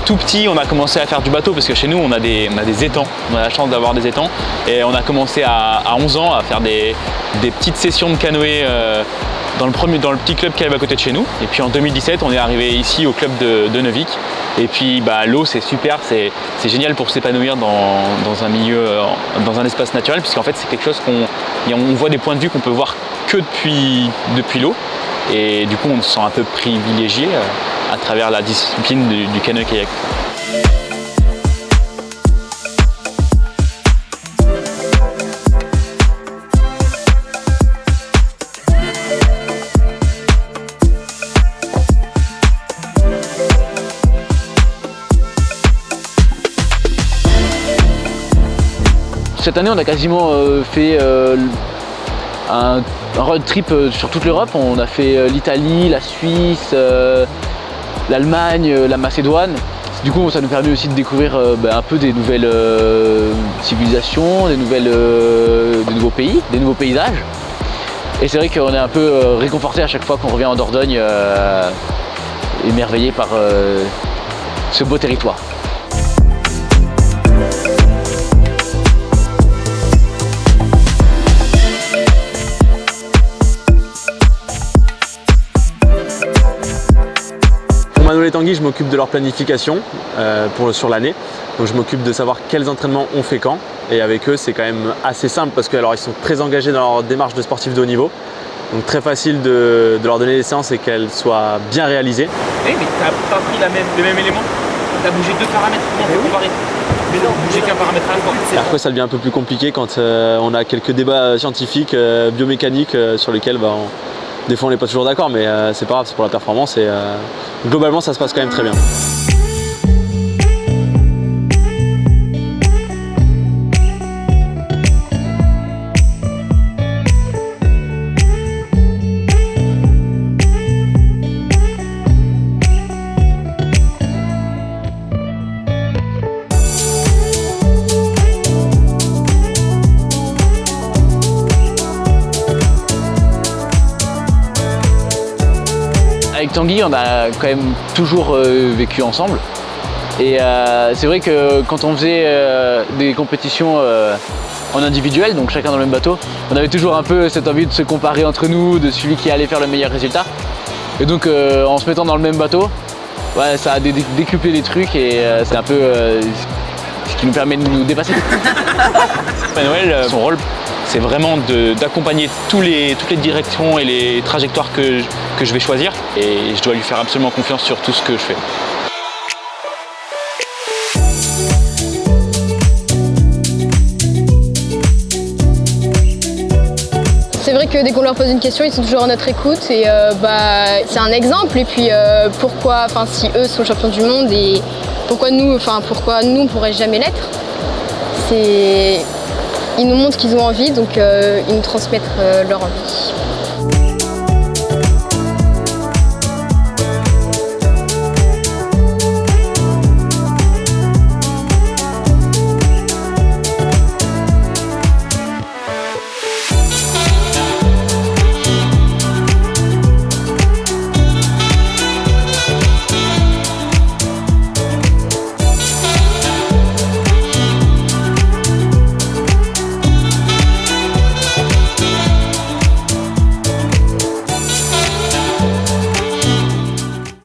Tout petit, on a commencé à faire du bateau parce que chez nous, on a des étangs. On a la chance d'avoir des étangs. Et on a commencé à 11 ans à faire des petites sessions de canoë dans le petit club qui avait à côté de chez nous. Et puis en 2017, on est arrivé ici au club de Neuvic. Et puis l'eau, c'est super, c'est génial pour s'épanouir dans un milieu, dans un espace naturel, puisqu'en fait, c'est quelque chose on voit des points de vue qu'on peut voir que depuis l'eau. Et du coup, on se sent un peu privilégié à travers la discipline du canoë-kayak. Cette année, on a quasiment fait un road trip sur toute l'Europe. On a fait l'Italie, la Suisse, l'Allemagne, la Macédoine. Du coup, ça nous permet aussi de découvrir un peu des nouvelles civilisations, des nouveaux pays, des nouveaux paysages. Et c'est vrai qu'on est un peu réconforté à chaque fois qu'on revient en Dordogne, émerveillé par ce beau territoire. Manol et Tanguy, je m'occupe de leur planification sur l'année. Donc je m'occupe de savoir quels entraînements on fait quand. Et avec eux, c'est quand même assez simple parce qu'ils sont très engagés dans leur démarche de sportifs de haut niveau. Donc très facile de leur donner les séances et qu'elles soient bien réalisées. Oui, mais tu n'as pas pris le même élément. Tu as bougé 2 paramètres, comment on peut comparer? Mais non, bougé qu'un paramètre à la fois. Après, ça devient un peu plus compliqué quand on a quelques débats scientifiques, biomécaniques sur lesquels des fois on n'est pas toujours d'accord, mais c'est pas grave, c'est pour la performance et globalement ça se passe quand même très bien. Avec Tanguy, on a quand même toujours vécu ensemble. Et c'est vrai que quand on faisait des compétitions en individuel, donc chacun dans le même bateau, on avait toujours un peu cette envie de se comparer entre nous, de celui qui allait faire le meilleur résultat. Et donc en se mettant dans le même bateau, ouais, ça a décuplé les trucs et c'est un peu ce qui nous permet de nous dépasser. Manuel, son rôle, c'est vraiment d'accompagner toutes les directions et les trajectoires que je vais choisir. Et je dois lui faire absolument confiance sur tout ce que je fais. C'est vrai que dès qu'on leur pose une question, ils sont toujours à notre écoute et c'est un exemple. Et puis pourquoi, si eux sont champions du monde et pourquoi nous on ne pourrait jamais l'être. Ils nous montrent qu'ils ont envie, donc ils nous transmettent leur envie.